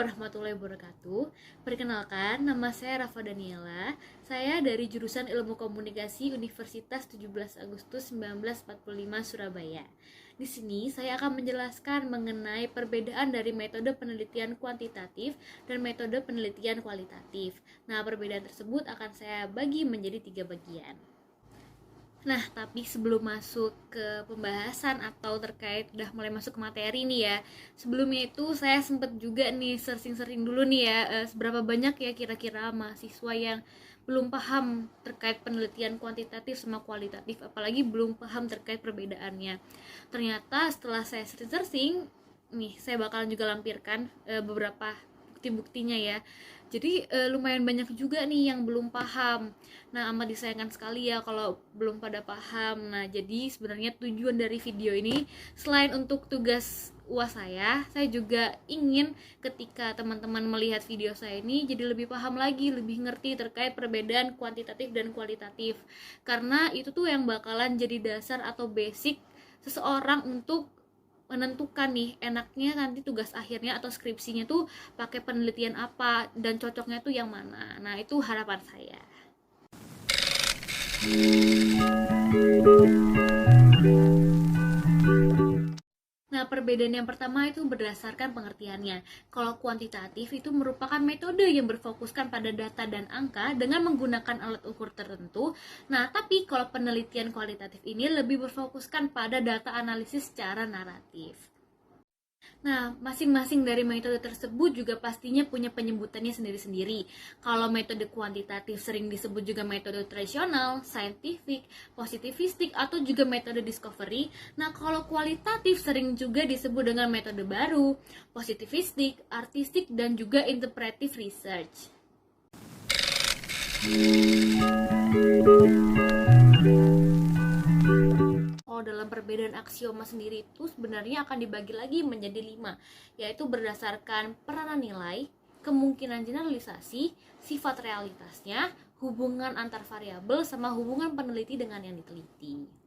warahmatullahi wabarakatuh. Perkenalkan, nama saya Rafa Daniela. Saya dari jurusan Ilmu Komunikasi Universitas 17 Agustus 1945 Surabaya. Di sini saya akan menjelaskan mengenai perbedaan dari metode penelitian kuantitatif dan metode penelitian kualitatif. Nah, perbedaan tersebut akan saya bagi menjadi 3 bagian. Nah, tapi sebelum masuk ke pembahasan atau terkait udah mulai masuk ke materi nih ya, sebelumnya itu saya sempat juga nih searching dulu nih ya, seberapa banyak ya kira-kira mahasiswa yang belum paham terkait penelitian kuantitatif sama kualitatif, apalagi belum paham terkait perbedaannya. Ternyata setelah saya searching nih, saya bakalan juga lampirkan beberapa bukti-buktinya ya. Jadi lumayan banyak juga nih yang belum paham. Nah, amat disayangkan sekali ya kalau belum pada paham. Nah, jadi sebenarnya tujuan dari video ini selain untuk tugas UAS saya juga ingin ketika teman-teman melihat video saya ini jadi lebih paham lagi, lebih ngerti terkait perbedaan kuantitatif dan kualitatif. Karena itu tuh yang bakalan jadi dasar atau basic seseorang untuk menentukan nih enaknya nanti tugas akhirnya atau skripsinya tuh pakai penelitian apa dan cocoknya tuh yang mana. Nah, itu harapan saya. Nah, perbedaan yang pertama itu berdasarkan pengertiannya. Kalau kuantitatif itu merupakan metode yang berfokuskan pada data dan angka dengan menggunakan alat ukur tertentu. Nah, tapi kalau penelitian kualitatif ini lebih berfokuskan pada data analisis secara naratif. Nah, masing-masing dari metode tersebut juga pastinya punya penyebutannya sendiri-sendiri. Kalau metode kuantitatif sering disebut juga metode tradisional, scientific, positivistik, atau juga metode discovery. Nah, kalau kualitatif sering juga disebut dengan metode baru, positivistik, artistik, dan juga interpretive research. Dalam perbedaan aksioma sendiri itu sebenarnya akan dibagi lagi menjadi 5, yaitu berdasarkan peranan nilai, kemungkinan generalisasi, sifat realitasnya, hubungan antar variabel, sama hubungan peneliti dengan yang diteliti.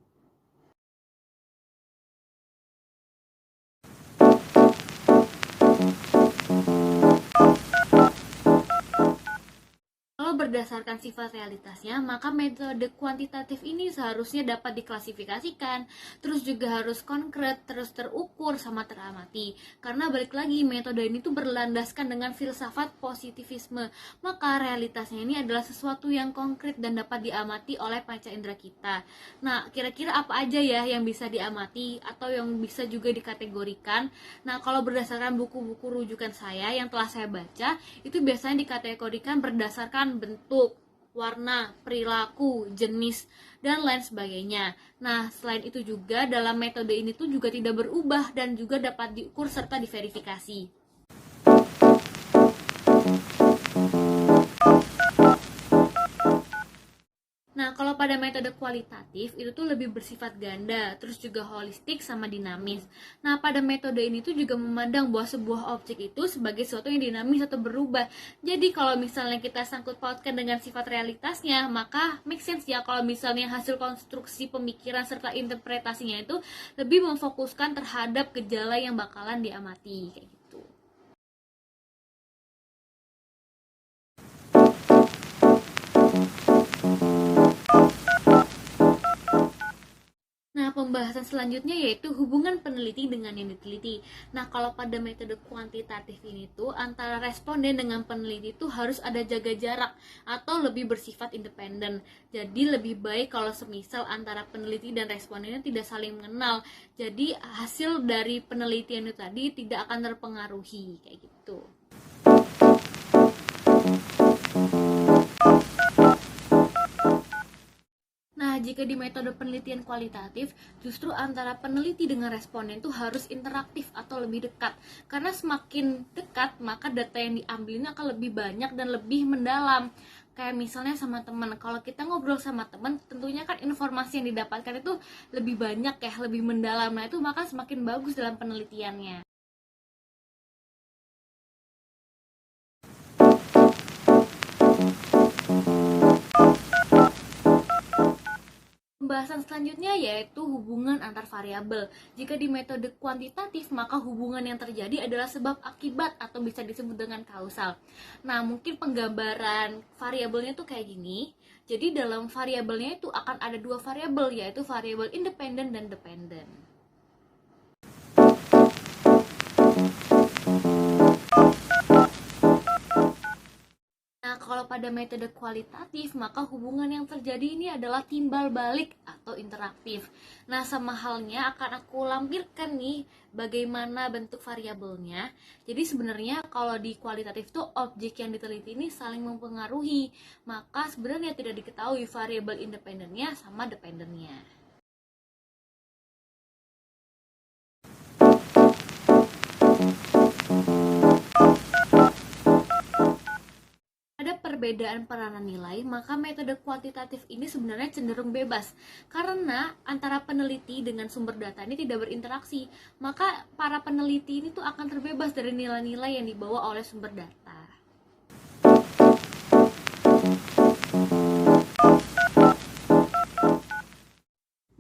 Berdasarkan sifat realitasnya, maka metode kuantitatif ini seharusnya dapat diklasifikasikan, terus juga harus konkret, terus terukur sama teramati. Karena balik lagi, metode ini tuh berlandaskan dengan filsafat positivisme. Maka realitasnya ini adalah sesuatu yang konkret dan dapat diamati oleh panca indera kita. Nah, kira-kira apa aja ya yang bisa diamati atau yang bisa juga dikategorikan? Nah, kalau berdasarkan buku-buku rujukan saya yang telah saya baca, itu biasanya dikategorikan berdasarkan bentuk, warna, perilaku, jenis, dan lain sebagainya. Nah, selain itu juga dalam metode ini tuh juga tidak berubah dan juga dapat diukur serta diverifikasi. Nah, kalau pada metode kualitatif itu tuh lebih bersifat ganda, terus juga holistik sama dinamis. Nah, pada metode ini tuh juga memandang bahwa sebuah objek itu sebagai sesuatu yang dinamis atau berubah. Jadi kalau misalnya kita sangkut pautkan dengan sifat realitasnya, maka make sense ya kalau misalnya hasil konstruksi pemikiran serta interpretasinya itu lebih memfokuskan terhadap gejala yang bakalan diamati kayak gitu. Nah, pembahasan selanjutnya yaitu hubungan peneliti dengan yang diteliti. Nah, kalau pada metode kuantitatif ini tuh antara responden dengan peneliti tuh harus ada jaga jarak atau lebih bersifat independen. Jadi lebih baik kalau semisal antara peneliti dan respondennya tidak saling mengenal. Jadi hasil dari penelitian itu tadi tidak akan terpengaruhi kayak gitu. Nah, jika di metode penelitian kualitatif, justru antara peneliti dengan responden itu harus interaktif atau lebih dekat. Karena semakin dekat, maka data yang diambil ini akan lebih banyak dan lebih mendalam. Kayak misalnya sama teman, kalau kita ngobrol sama teman, tentunya kan informasi yang didapatkan itu lebih banyak ya, lebih mendalam. Nah, itu maka semakin bagus dalam penelitiannya. Pembahasan selanjutnya yaitu hubungan antar variabel. Jika di metode kuantitatif, maka hubungan yang terjadi adalah sebab akibat atau bisa disebut dengan kausal. Nah, mungkin penggambaran variabelnya tuh kayak gini. Jadi dalam variabelnya itu akan ada dua variabel, yaitu variabel independen dan dependen. Nah, kalau pada metode kualitatif, maka hubungan yang terjadi ini adalah timbal balik atau interaktif. Nah, sama halnya akan aku lampirkan nih bagaimana bentuk variabelnya. Jadi sebenarnya kalau di kualitatif tuh objek yang diteliti ini saling mempengaruhi. Maka sebenarnya tidak diketahui variabel independennya sama dependennya. Ada perbedaan peranan nilai, maka metode kuantitatif ini sebenarnya cenderung bebas karena antara peneliti dengan sumber data ini tidak berinteraksi. Maka para peneliti ini tuh akan terbebas dari nilai-nilai yang dibawa oleh sumber data.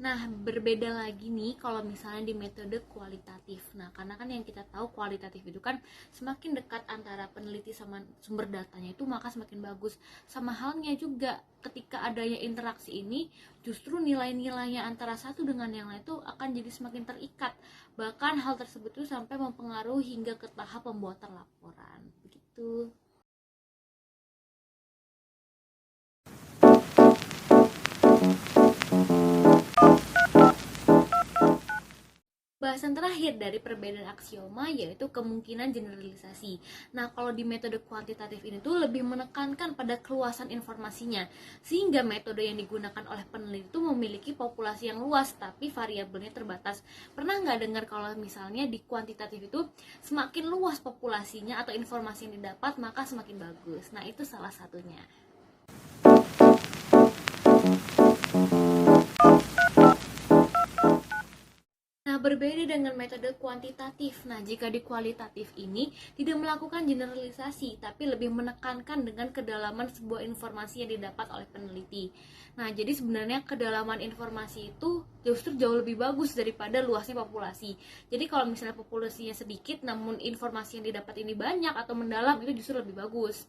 Nah, berbeda lagi nih kalau misalnya di metode kualitatif. Nah, karena kan yang kita tahu kualitatif itu kan semakin dekat antara peneliti sama sumber datanya itu maka semakin bagus. Sama halnya juga ketika adanya interaksi ini, justru nilai-nilainya antara satu dengan yang lain itu akan jadi semakin terikat. Bahkan hal tersebut itu sampai mempengaruhi hingga ke tahap pembuatan laporan. Begitu. Bahasan terakhir dari perbedaan aksioma yaitu kemungkinan generalisasi. Nah, kalau di metode kuantitatif ini tuh lebih menekankan pada keluasan informasinya, sehingga metode yang digunakan oleh peneliti itu memiliki populasi yang luas tapi variabelnya terbatas. Pernah nggak dengar kalau misalnya di kuantitatif itu semakin luas populasinya atau informasi yang didapat maka semakin bagus. Nah, itu salah satunya. Berbeda dengan metode kuantitatif. Nah, jika di kualitatif ini tidak melakukan generalisasi, tapi lebih menekankan dengan kedalaman sebuah informasi yang didapat oleh peneliti. Nah, jadi sebenarnya kedalaman informasi itu justru jauh lebih bagus daripada luasnya populasi. Jadi kalau misalnya populasinya sedikit, namun informasi yang didapat ini banyak atau mendalam, itu justru lebih bagus.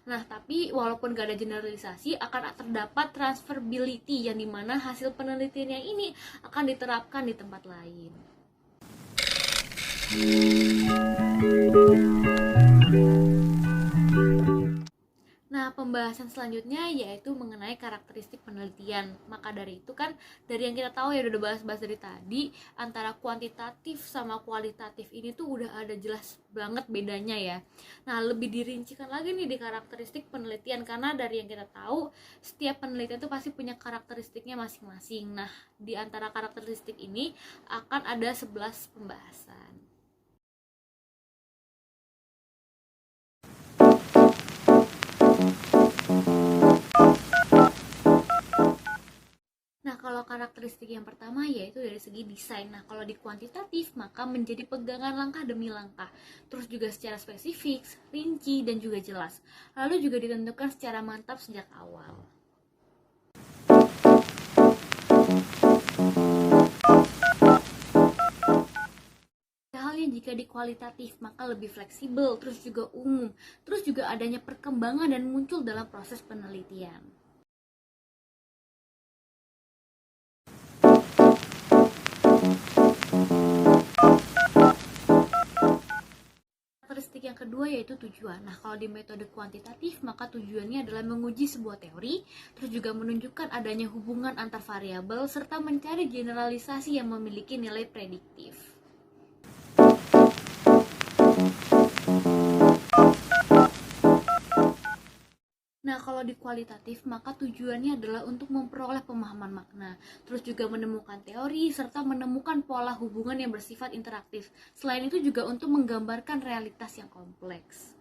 Nah, tapi walaupun gak ada generalisasi, akan terdapat transferability yang dimana hasil penelitian yang ini akan diterapkan di tempat lain. Nah, pembahasan selanjutnya yaitu mengenai karakteristik penelitian. Maka dari itu kan, dari yang kita tahu ya udah bahas-bahas dari tadi, antara kuantitatif sama kualitatif ini tuh udah ada jelas banget bedanya ya. Nah, lebih dirincikan lagi nih di karakteristik penelitian, karena dari yang kita tahu, setiap penelitian tuh pasti punya karakteristiknya masing-masing. Nah, di antara karakteristik ini akan ada 11 pembahasan. Nah, kalau karakteristik yang pertama yaitu dari segi desain. Nah, kalau di kuantitatif maka menjadi pegangan langkah demi langkah. Terus juga secara spesifik, rinci, dan juga jelas. Lalu juga ditentukan secara mantap sejak awal. Halnya jika di kualitatif maka lebih fleksibel, terus juga umum, terus juga adanya perkembangan dan muncul dalam proses penelitian. Karakteristik yang kedua yaitu tujuan. Nah, kalau di metode kuantitatif maka tujuannya adalah menguji sebuah teori, terus juga menunjukkan adanya hubungan antar variabel serta mencari generalisasi yang memiliki nilai prediktif. Nah, kalau di kualitatif, maka tujuannya adalah untuk memperoleh pemahaman makna, terus juga menemukan teori, serta menemukan pola hubungan yang bersifat interaktif. Selain itu juga untuk menggambarkan realitas yang kompleks.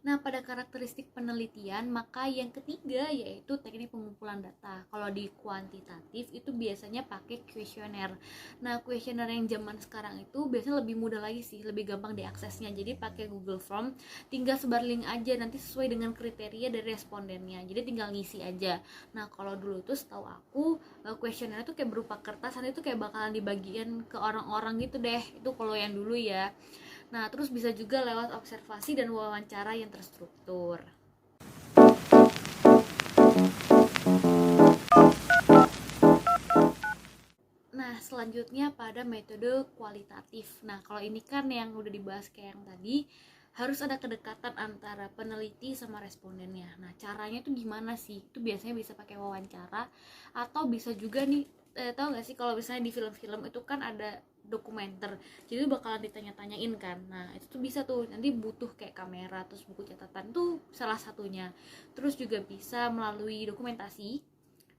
Nah, pada karakteristik penelitian, maka yang ketiga yaitu teknik pengumpulan data. Kalau di kuantitatif itu biasanya pakai kuesioner. Nah, kuesioner yang zaman sekarang itu biasanya lebih mudah lagi sih, lebih gampang diaksesnya. Jadi pakai Google Form, tinggal sebar link aja, nanti sesuai dengan kriteria dari respondennya. Jadi tinggal ngisi aja. Nah, kalau dulu tuh setahu aku kuesioner itu kayak berupa kertas, nanti itu kayak bakalan dibagiin ke orang-orang gitu deh. Itu kalau yang dulu ya. Nah, terus bisa juga lewat observasi dan wawancara yang terstruktur. Nah, selanjutnya pada metode kualitatif. Nah, kalau ini kan yang udah dibahas kayak yang tadi, harus ada kedekatan antara peneliti sama respondennya. Nah, caranya tuh gimana sih? Itu biasanya bisa pakai wawancara atau bisa juga nih, tahu gak sih kalau misalnya di film-film itu kan ada dokumenter, jadi bakalan ditanya-tanyain kan. Nah, itu tuh bisa tuh, nanti butuh kayak kamera terus buku catatan tuh salah satunya. Terus juga bisa melalui dokumentasi,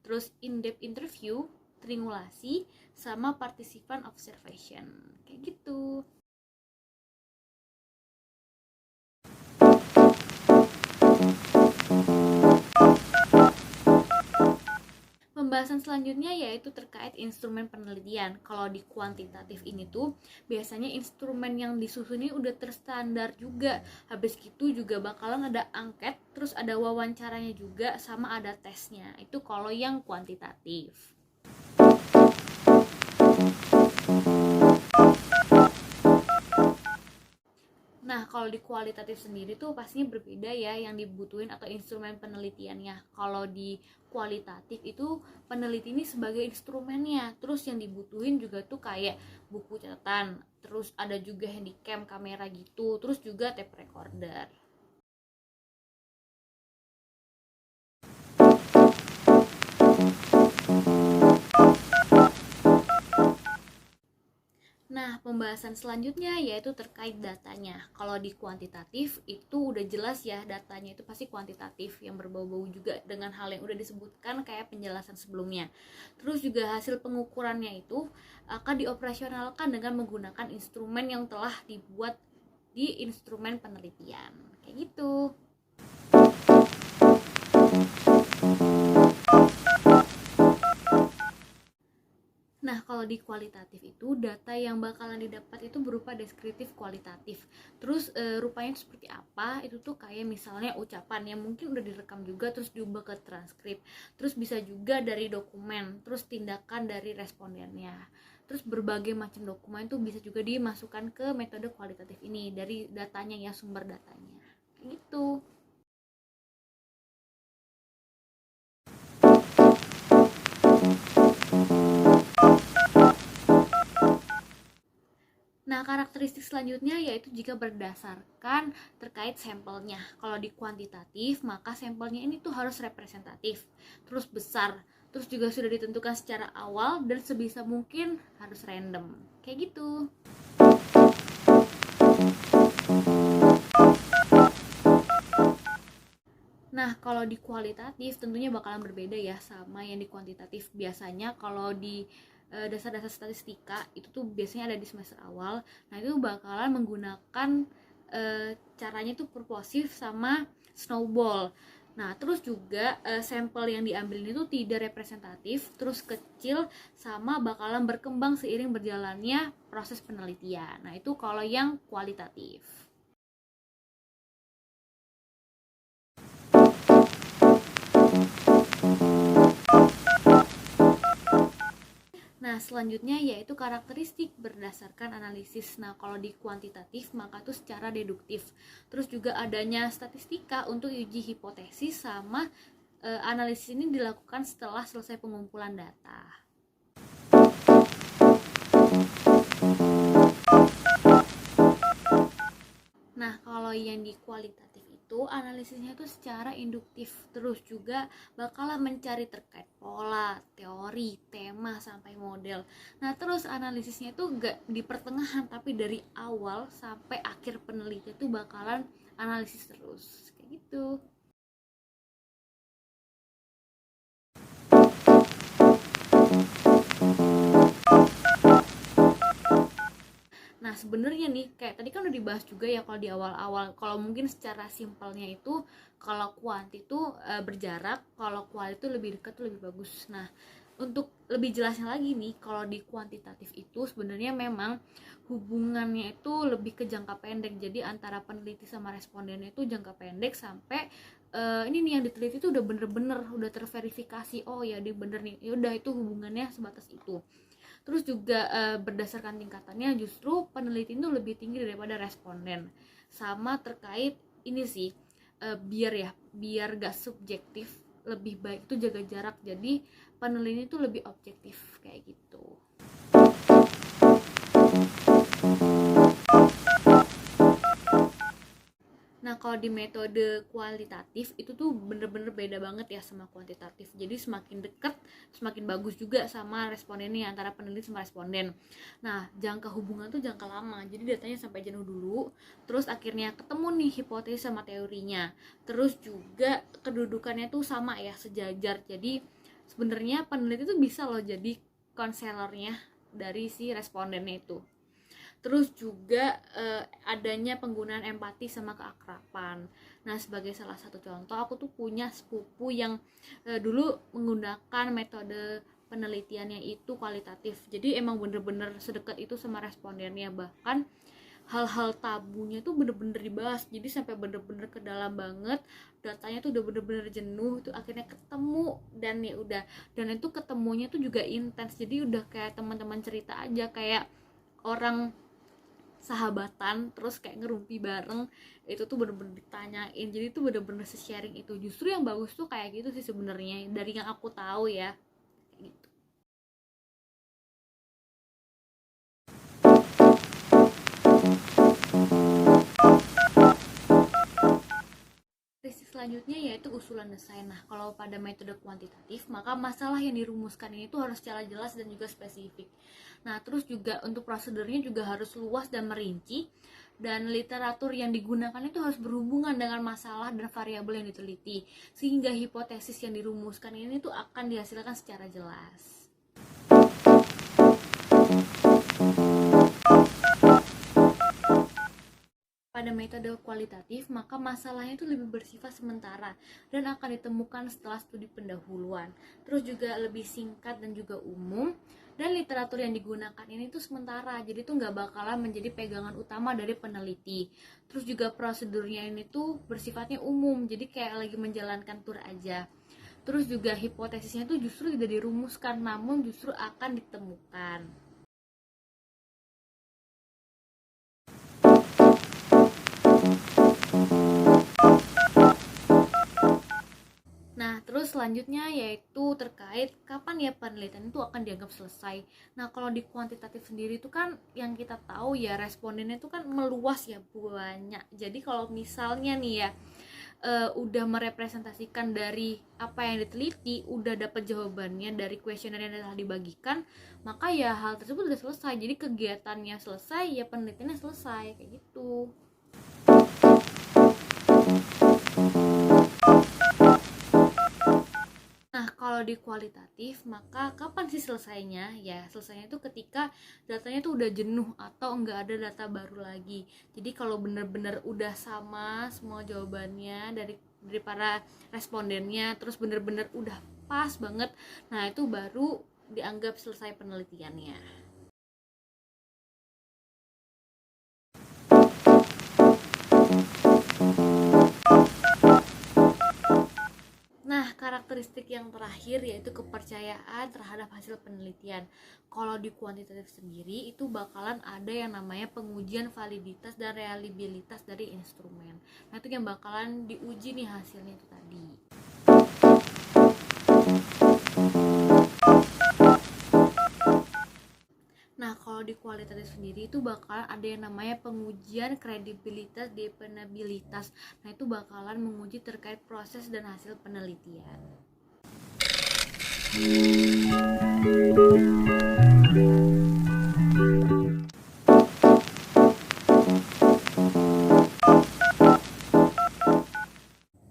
terus in-depth interview, triangulasi, sama participant observation kayak gitu. Pembahasan selanjutnya yaitu terkait instrumen penelitian. Kalau di kuantitatif ini tuh biasanya instrumen yang disusun ini udah terstandar juga. Habis gitu juga bakalan ada angket, terus ada wawancaranya juga, sama ada tesnya. Itu kalau yang kuantitatif. Nah, kalau di kualitatif sendiri tuh pastinya berbeda ya yang dibutuhin atau instrumen penelitiannya. Kalau di kualitatif itu peneliti ini sebagai instrumennya. Terus yang dibutuhin juga tuh kayak buku catatan, terus ada juga handycam kamera gitu, terus juga tape recorder. Nah, pembahasan selanjutnya yaitu terkait datanya. Kalau di kuantitatif itu udah jelas ya, datanya itu pasti kuantitatif yang berbau-bau juga dengan hal yang udah disebutkan kayak penjelasan sebelumnya. Terus juga hasil pengukurannya itu akan dioperasionalkan dengan menggunakan instrumen yang telah dibuat di instrumen penelitian. Kayak gitu. Nah, kalau di kualitatif itu data yang bakalan didapat itu berupa deskriptif kualitatif. Terus rupanya itu seperti apa? Itu tuh kayak misalnya ucapan yang mungkin udah direkam juga terus diubah ke transkrip. Terus bisa juga dari dokumen, terus tindakan dari respondennya. Terus berbagai macam dokumen itu bisa juga dimasukkan ke metode kualitatif ini dari datanya ya, sumber datanya. Gitu. Nah, karakteristik selanjutnya yaitu jika berdasarkan terkait sampelnya. Kalau di kuantitatif, maka sampelnya ini tuh harus representatif, terus besar, terus juga sudah ditentukan secara awal dan sebisa mungkin harus random. Kayak gitu. Nah, kalau di kualitatif tentunya bakalan berbeda ya sama yang di kuantitatif. Biasanya kalau di dasar-dasar statistika itu tuh biasanya ada di semester awal. Nah, itu bakalan menggunakan caranya tuh purposif sama snowball. Nah, terus juga sampel yang diambil itu tidak representatif, terus kecil, sama bakalan berkembang seiring berjalannya proses penelitian. Nah, itu kalau yang kualitatif. Nah, selanjutnya yaitu karakteristik berdasarkan analisis. Nah, kalau di kuantitatif maka tuh secara deduktif. Terus juga adanya statistika untuk uji hipotesis sama analisis ini dilakukan setelah selesai pengumpulan data. Nah, kalau yang di kualitatif itu analisisnya itu secara induktif, terus juga bakalan mencari terkait pola, teori, tema, sampai model. Nah, terus analisisnya itu gak di pertengahan, tapi dari awal sampai akhir penelitian itu bakalan analisis terus, kayak gitu. Nah sebenarnya nih kayak tadi kan udah dibahas juga ya kalau di awal-awal, kalau mungkin secara simpelnya itu kalau kuanti itu berjarak, kalau kuali itu lebih dekat tuh lebih bagus. Nah untuk lebih jelasnya lagi nih, kalau di kuantitatif itu sebenarnya memang hubungannya itu lebih ke jangka pendek. Jadi antara peneliti sama respondennya itu jangka pendek sampai ini nih yang diteliti itu udah bener-bener udah terverifikasi, oh ya dia bener nih, ya udah itu hubungannya sebatas itu. Terus juga berdasarkan tingkatannya justru peneliti itu lebih tinggi daripada responden. Sama terkait ini sih, biar gak subjektif, lebih baik itu jaga jarak, jadi peneliti itu lebih objektif kayak gitu. Nah kalau di metode kualitatif itu tuh bener-bener beda banget ya sama kuantitatif. Jadi semakin dekat semakin bagus juga sama respondennya, antara peneliti sama responden. Nah jangka hubungan tuh jangka lama, jadi datanya sampai jenuh dulu, terus akhirnya ketemu nih hipotesis sama teorinya. Terus juga kedudukannya tuh sama ya, sejajar. Jadi sebenarnya peneliti tuh bisa loh jadi konselornya dari si respondennya itu. Terus juga adanya penggunaan empati sama keakraban. Nah sebagai salah satu contoh, aku tuh punya sepupu yang dulu menggunakan metode penelitiannya itu kualitatif. Jadi emang bener-bener sedekat itu sama respondennya, bahkan hal-hal tabunya tuh bener-bener dibahas, jadi sampai bener-bener ke dalam banget, datanya tuh udah bener-bener jenuh tuh akhirnya ketemu, dan ya udah, dan itu ketemunya tuh juga intens, jadi udah kayak teman-teman cerita aja, kayak orang sahabatan terus kayak ngerumpi bareng. Itu tuh bener-bener ditanyain, jadi tuh bener-bener sharing. Itu justru yang bagus tuh kayak gitu sih sebenarnya, dari yang aku tahu ya gitu. Tesis selanjutnya yaitu usulan desain. Nah, kalau pada metode kuantitatif, maka masalah yang dirumuskan ini tuh harus secara jelas dan juga spesifik. Nah, terus juga untuk prosedurnya juga harus luas dan merinci, dan literatur yang digunakan itu harus berhubungan dengan masalah dan variabel yang diteliti, sehingga hipotesis yang dirumuskan ini tuh akan dihasilkan secara jelas. Pada metode kualitatif, maka masalahnya itu lebih bersifat sementara dan akan ditemukan setelah studi pendahuluan. Terus juga lebih singkat dan juga umum, dan literatur yang digunakan ini tuh sementara, jadi tuh nggak bakalan menjadi pegangan utama dari peneliti. Terus juga prosedurnya ini tuh bersifatnya umum, jadi kayak lagi menjalankan tur aja. Terus juga hipotesisnya tuh justru tidak dirumuskan, namun justru akan ditemukan. Nah, terus selanjutnya yaitu terkait kapan ya penelitian itu akan dianggap selesai. Nah, kalau di kuantitatif sendiri itu kan yang kita tahu ya, respondennya itu kan meluas ya, banyak. Jadi kalau misalnya nih ya udah merepresentasikan dari apa yang diteliti, udah dapat jawabannya dari kuesioner yang telah dibagikan, maka ya hal tersebut udah selesai. Jadi kegiatannya selesai, ya penelitiannya selesai kayak gitu. Nah, kalau di kualitatif, maka kapan sih selesainya? Ya, selesainya itu ketika datanya tuh udah jenuh atau nggak ada data baru lagi. Jadi kalau bener-bener udah sama semua jawabannya dari para respondennya, terus bener-bener udah pas banget, nah itu baru dianggap selesai penelitiannya. Nah, karakteristik yang terakhir yaitu kepercayaan terhadap hasil penelitian. Kalau di kuantitatif sendiri itu bakalan ada yang namanya pengujian validitas dan reliabilitas dari instrumen. Nah, itu yang bakalan diuji nih hasilnya itu tadi. Nah, kalau di kualitatif sendiri itu bakalan ada yang namanya pengujian kredibilitas, dependabilitas. Nah, itu bakalan menguji terkait proses dan hasil penelitian.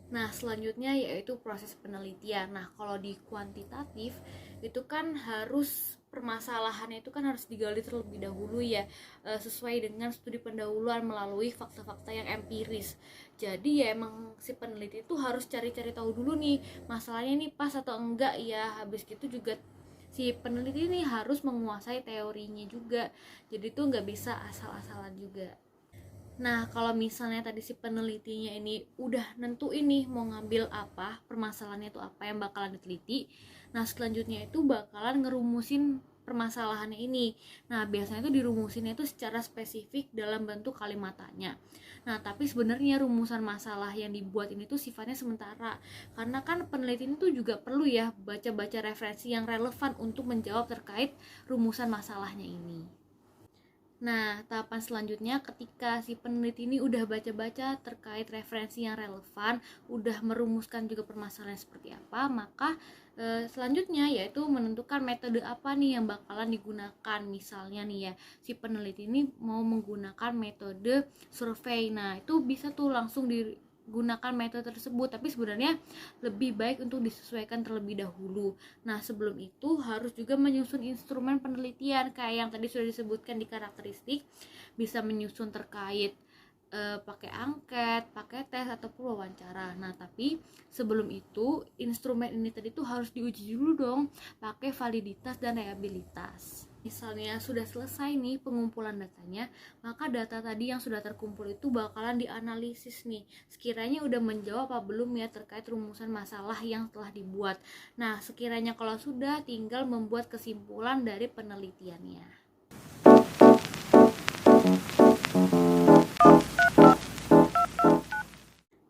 Nah, selanjutnya yaitu proses penelitian. Nah, kalau di kuantitatif itu kan harus permasalahannya itu kan harus digali terlebih dahulu ya, sesuai dengan studi pendahuluan melalui fakta-fakta yang empiris. Jadi ya emang si peneliti itu harus cari-cari tahu dulu nih masalahnya nih pas atau enggak ya. Habis gitu juga si peneliti ini harus menguasai teorinya juga, jadi tuh nggak bisa asal-asalan juga. Nah, kalau misalnya tadi si penelitinya ini udah nentuin nih mau ngambil apa, permasalahannya itu apa yang bakalan diteliti. Nah, selanjutnya itu bakalan ngerumusin permasalahannya ini. Nah, biasanya itu dirumusinnya itu secara spesifik dalam bentuk kalimat tanya. Nah, tapi sebenarnya rumusan masalah yang dibuat ini tuh sifatnya sementara. Karena kan peneliti itu juga perlu ya baca-baca referensi yang relevan untuk menjawab terkait rumusan masalahnya ini. Nah, tahapan selanjutnya ketika si peneliti ini udah baca-baca terkait referensi yang relevan, udah merumuskan juga permasalahan seperti apa, maka selanjutnya yaitu menentukan metode apa nih yang bakalan digunakan. Misalnya nih ya, si peneliti ini mau menggunakan metode survei. Nah, itu bisa tuh langsung digunakan metode tersebut, tapi sebenarnya lebih baik untuk disesuaikan terlebih dahulu. Nah, sebelum itu harus juga menyusun instrumen penelitian kayak yang tadi sudah disebutkan di karakteristik, bisa menyusun terkait pakai angket, pakai tes ataupun wawancara. Nah, tapi sebelum itu instrumen ini tadi tuh harus diuji dulu dong pakai validitas dan reliabilitas. Misalnya sudah selesai nih pengumpulan datanya, maka data tadi yang sudah terkumpul itu bakalan dianalisis nih, sekiranya udah menjawab apa belum ya terkait rumusan masalah yang telah dibuat. Nah, sekiranya kalau sudah, tinggal membuat kesimpulan dari penelitiannya.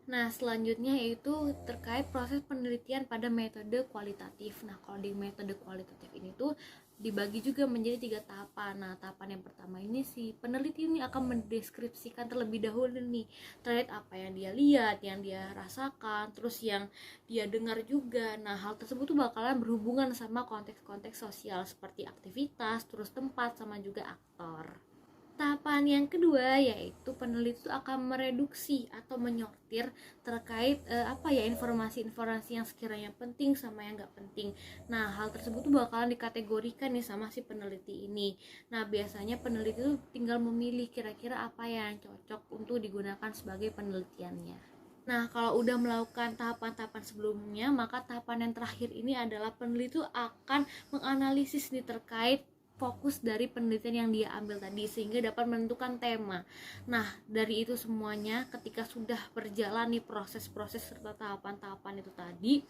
Nah, selanjutnya yaitu terkait proses penelitian pada metode kualitatif. Nah, kalau di metode kualitatif ini tuh dibagi juga menjadi 3 tahapan. Nah, tahapan yang pertama ini si peneliti ini akan mendeskripsikan terlebih dahulu nih terkait apa yang dia lihat, yang dia rasakan, terus yang dia dengar juga. Nah, hal tersebut tuh bakalan berhubungan sama konteks-konteks sosial seperti aktivitas, terus tempat, sama juga aktor. Tahapan yang kedua yaitu peneliti itu akan mereduksi atau menyortir terkait informasi-informasi yang sekiranya penting sama yang nggak penting. Nah, hal tersebut tuh bakalan dikategorikan nih sama si peneliti ini. Nah, biasanya peneliti itu tinggal memilih kira-kira apa yang cocok untuk digunakan sebagai penelitiannya. Nah, kalau udah melakukan tahapan-tahapan sebelumnya, maka tahapan yang terakhir ini adalah peneliti akan menganalisis nih terkait fokus dari penelitian yang dia ambil tadi sehingga dapat menentukan tema. Nah, dari itu semuanya ketika sudah berjalan nih proses-proses serta tahapan-tahapan itu tadi,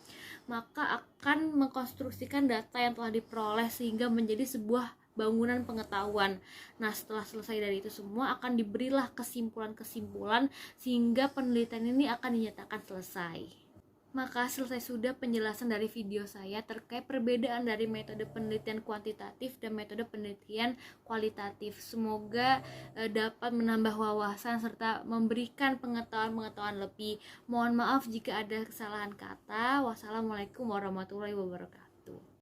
maka akan mengkonstruksikan data yang telah diperoleh sehingga menjadi sebuah bangunan pengetahuan. Nah, setelah selesai dari itu semua akan diberilah kesimpulan-kesimpulan sehingga penelitian ini akan dinyatakan selesai. Maka selesai sudah penjelasan dari video saya terkait perbedaan dari metode penelitian kuantitatif dan metode penelitian kualitatif. Semoga dapat menambah wawasan serta memberikan pengetahuan-pengetahuan lebih. Mohon maaf jika ada kesalahan kata. Wassalamualaikum warahmatullahi wabarakatuh.